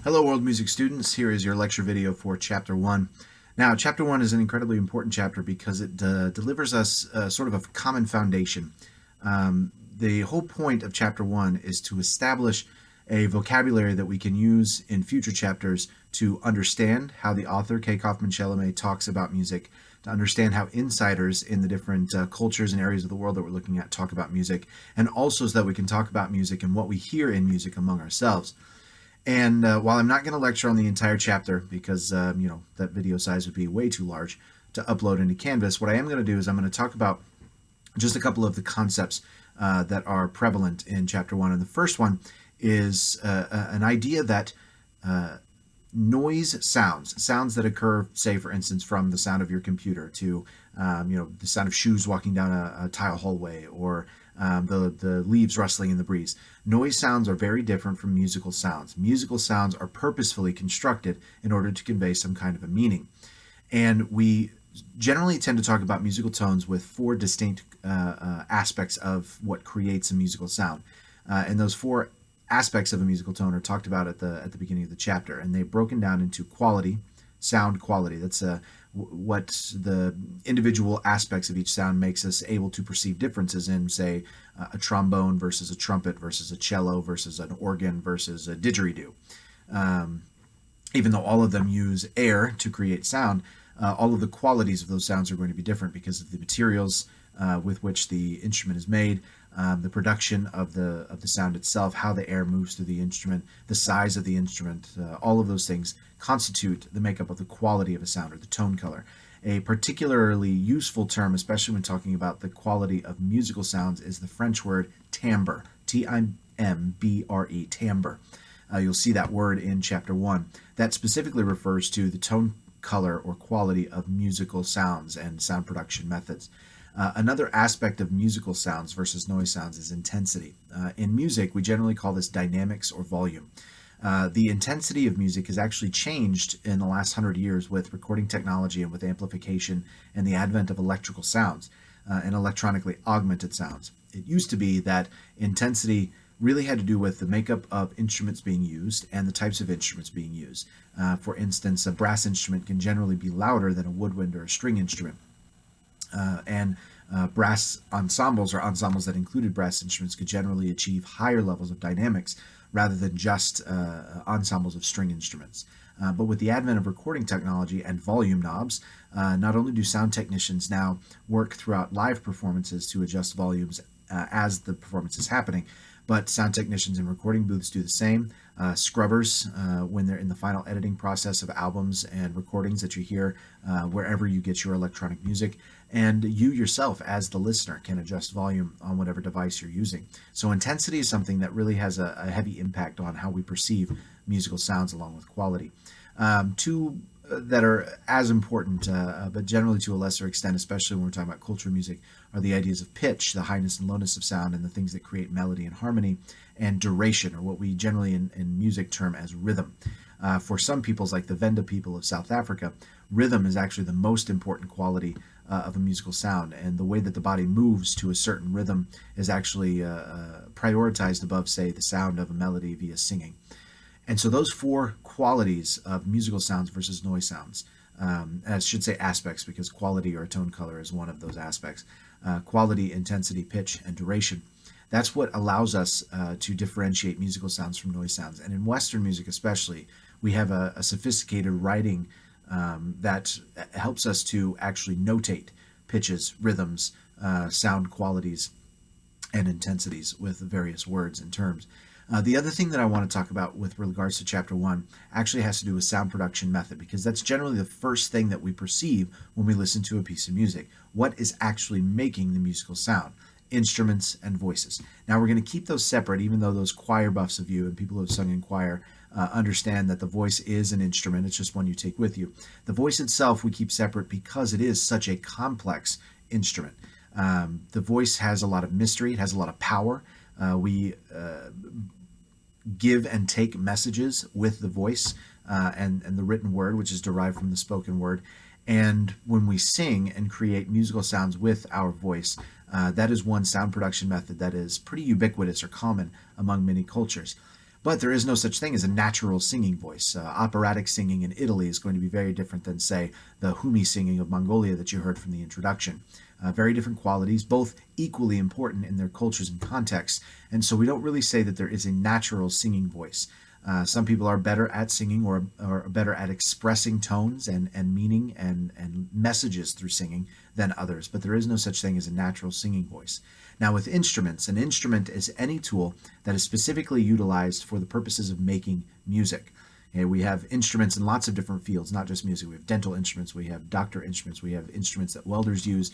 Hello world music students, here is your lecture video for Chapter 1. Now, Chapter 1 is an incredibly important chapter because it delivers us sort of a common foundation. The whole point of Chapter 1 is to establish a vocabulary that we can use in future chapters to understand how the author, K. Kaufman Chalamet, talks about music, to understand how insiders in the different cultures and areas of the world that we're looking at talk about music, and also so that we can talk about music and what we hear in music among ourselves. And while I'm not going to lecture on the entire chapter because, that video size would be way too large to upload into Canvas, what I am going to do is I'm going to talk about just a couple of the concepts that are prevalent in Chapter 1. And the first one is an idea that noise sounds that occur, say, for instance, from the sound of your computer to, the sound of shoes walking down a tile hallway, or the leaves rustling in the breeze. Noise sounds are very different from musical sounds. Musical sounds are purposefully constructed in order to convey some kind of a meaning. And we generally tend to talk about musical tones with four distinct aspects of what creates a musical sound. And those four aspects of a musical tone are talked about at the beginning of the chapter, and they're broken down into quality, sound quality. That's what the individual aspects of each sound makes us able to perceive differences in, say, a trombone versus a trumpet versus a cello versus an organ versus a didgeridoo. Even though all of them use air to create sound, all of the qualities of those sounds are going to be different because of the materials with which the instrument is made, the production of the sound itself, how the air moves through the instrument, the size of the instrument. All of those things constitute the makeup of the quality of a sound, or the tone color. A particularly useful term, especially when talking about the quality of musical sounds, is the French word timbre, Timbre, timbre. You'll see that word in Chapter 1. That specifically refers to the tone color or quality of musical sounds and sound production methods. Another aspect of musical sounds versus noise sounds is intensity. In music, we generally call this dynamics or volume. The intensity of music has actually changed in the last 100 years with recording technology and with amplification and the advent of electrical sounds and electronically augmented sounds. It used to be that intensity really had to do with the makeup of instruments being used and the types of instruments being used. For instance, a brass instrument can generally be louder than a woodwind or a string instrument. Brass ensembles, or ensembles that included brass instruments, could generally achieve higher levels of dynamics rather than just ensembles of string instruments. But with the advent of recording technology and volume knobs, not only do sound technicians now work throughout live performances to adjust volumes as the performance is happening, but sound technicians in recording booths do the same. Scrubbers, when they're in the final editing process of albums and recordings that you hear wherever you get your electronic music, and you yourself as the listener can adjust volume on whatever device you're using. So intensity is something that really has a heavy impact on how we perceive musical sounds along with quality. Two that are as important, but generally to a lesser extent, especially when we're talking about culture music, are the ideas of pitch, the highness and lowness of sound, and the things that create melody and harmony, and duration, or what we generally in music term as rhythm. For some peoples, like the Venda people of South Africa, rhythm is actually the most important quality of a musical sound, and the way that the body moves to a certain rhythm is actually prioritized above, say, the sound of a melody via singing. And so those four qualities of musical sounds versus noise sounds, I should say aspects, because quality or tone color is one of those aspects. Quality, intensity, pitch, and duration. That's what allows us to differentiate musical sounds from noise sounds. And in Western music especially, we have a sophisticated writing that helps us to actually notate pitches, rhythms, sound qualities, and intensities with various words and terms. The other thing that I want to talk about with regards to Chapter 1 actually has to do with sound production method, because that's generally the first thing that we perceive when we listen to a piece of music. What is actually making the musical sound? Instruments and voices. Now, we're going to keep those separate, even though those choir buffs of you and people who have sung in choir understand that the voice is an instrument. It's just one you take with you. The voice itself we keep separate because it is such a complex instrument. The voice has a lot of mystery. It has a lot of power. We give and take messages with the voice and the written word, which is derived from the spoken word. And when we sing and create musical sounds with our voice, that is one sound production method that is pretty ubiquitous or common among many cultures. But there is no such thing as a natural singing voice. Operatic singing in Italy is going to be very different than, say, the Humi singing of Mongolia that you heard from the introduction. Very different qualities, both equally important in their cultures and contexts. And so we don't really say that there is a natural singing voice. Some people are better at singing or better at expressing tones and meaning and messages through singing than others, but there is no such thing as a natural singing voice. Now, with instruments, an instrument is any tool that is specifically utilized for the purposes of making music. Okay, we have instruments in lots of different fields, not just music. We have dental instruments, we have doctor instruments, we have instruments that welders use,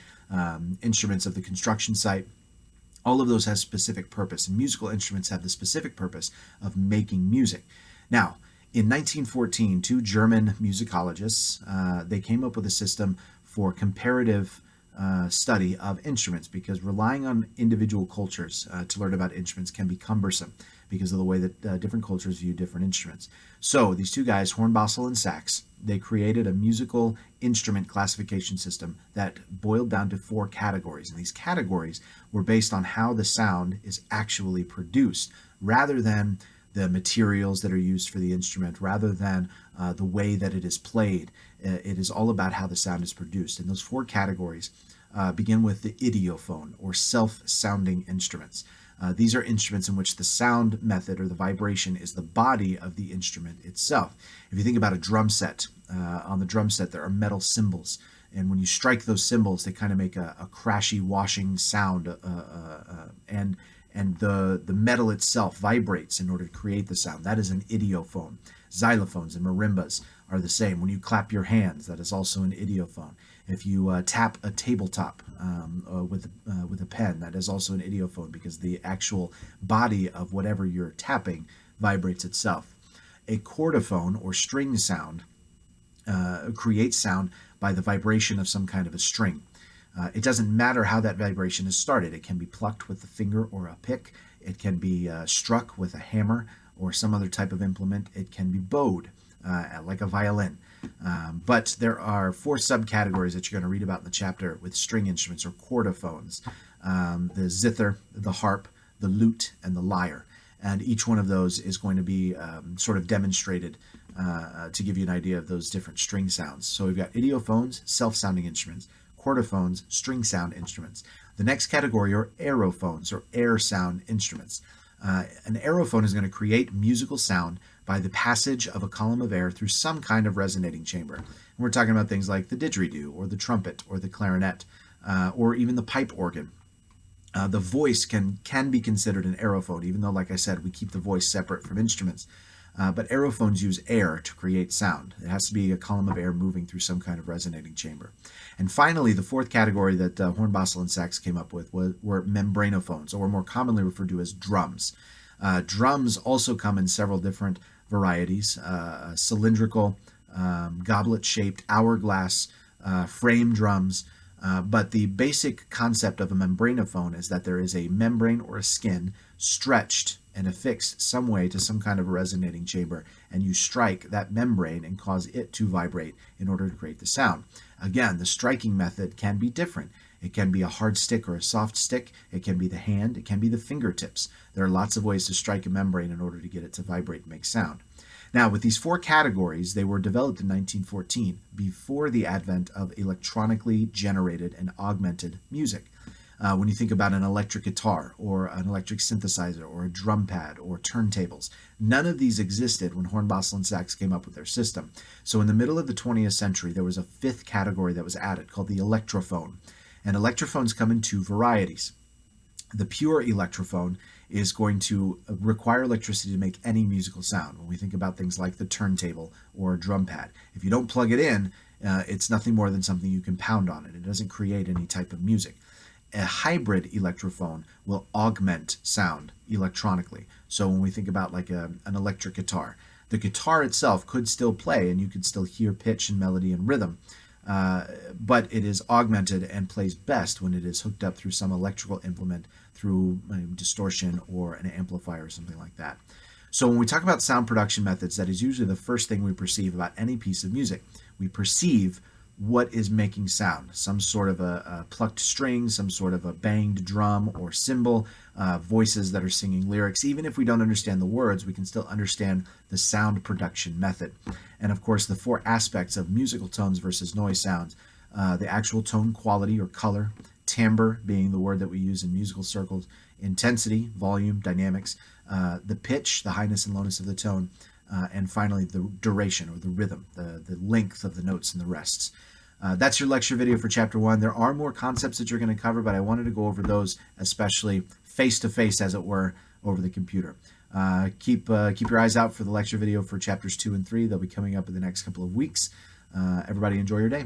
instruments of the construction site. All of those have specific purpose, and musical instruments have the specific purpose of making music. Now, in 1914, two German musicologists, they came up with a system for comparative study of instruments, because relying on individual cultures to learn about instruments can be cumbersome because of the way that different cultures view different instruments. So these two guys, Hornbostel and Sachs, they created a musical instrument classification system that boiled down to 4 categories. And these categories were based on how the sound is actually produced, rather than the materials that are used for the instrument, rather than the way that it is played. It is all about how the sound is produced. And those 4 categories begin with the idiophone, or self-sounding instruments. These are instruments in which the sound method, or the vibration, is the body of the instrument itself. If you think about a drum set, on the drum set there are metal cymbals, and when you strike those cymbals, they kind of make a crashy, washing sound, and the metal itself vibrates in order to create the sound. That is an idiophone. Xylophones and marimbas are the same. When you clap your hands, that is also an idiophone. If you tap a tabletop with a pen, that is also an idiophone, because the actual body of whatever you're tapping vibrates itself. A chordophone, or string sound, creates sound by the vibration of some kind of a string. It doesn't matter how that vibration is started. It can be plucked with a finger or a pick. It can be struck with a hammer or some other type of implement. It can be bowed, like a violin. But there are 4 subcategories that you're going to read about in the chapter with string instruments, or chordophones: the zither, the harp, the lute, and the lyre. And each one of those is going to be sort of demonstrated to give you an idea of those different string sounds. So we've got idiophones, self-sounding instruments; chordophones, string sound instruments. The next category are aerophones, or air sound instruments. An aerophone is going to create musical sound by the passage of a column of air through some kind of resonating chamber. And we're talking about things like the didgeridoo, or the trumpet, or the clarinet, or even the pipe organ. The voice can be considered an aerophone, even though, like I said, we keep the voice separate from instruments. But aerophones use air to create sound. It has to be a column of air moving through some kind of resonating chamber. And finally, the 4th category that Hornbostel and Sachs came up with were membranophones, or more commonly referred to as drums. Drums also come in several different varieties: cylindrical, goblet-shaped, hourglass, frame drums. But the basic concept of a membranophone is that there is a membrane or a skin stretched and affixed some way to some kind of a resonating chamber, and you strike that membrane and cause it to vibrate in order to create the sound. Again, the striking method can be different. It can be a hard stick or a soft stick. It can be the hand. It can be the fingertips. There are lots of ways to strike a membrane in order to get it to vibrate and make sound. Now, with these 4 categories, they were developed in 1914, before the advent of electronically generated and augmented music. When you think about an electric guitar, or an electric synthesizer, or a drum pad, or turntables, none of these existed when Hornbostel and Sachs came up with their system. So in the middle of the 20th century, there was a 5th category that was added, called the electrophone. And electrophones come in 2 varieties. The pure electrophone is going to require electricity to make any musical sound. When we think about things like the turntable or a drum pad, if you don't plug it in, it's nothing more than something you can pound on it. It doesn't create any type of music. A hybrid electrophone will augment sound electronically. So when we think about like an electric guitar, the guitar itself could still play, and you could still hear pitch and melody and rhythm, but it is augmented and plays best when it is hooked up through some electrical implement, through distortion or an amplifier or something like that. So when we talk about sound production methods, that is usually the first thing we perceive about any piece of music. We perceive what is making sound. Some sort of a plucked string, some sort of a banged drum or cymbal, voices that are singing lyrics. Even if we don't understand the words, we can still understand the sound production method. And of course, the four aspects of musical tones versus noise sounds: the actual tone quality or color, timbre being the word that we use in musical circles, intensity, volume, dynamics, the pitch, the highness and lowness of the tone, and finally the duration or the rhythm, the length of the notes and the rests. That's your lecture video for chapter 1. There are more concepts that you're going to cover, but I wanted to go over those, especially face-to-face, as it were, over the computer. Keep your eyes out for the lecture video for chapters 2 and 3. They'll be coming up in the next couple of weeks. Everybody enjoy your day.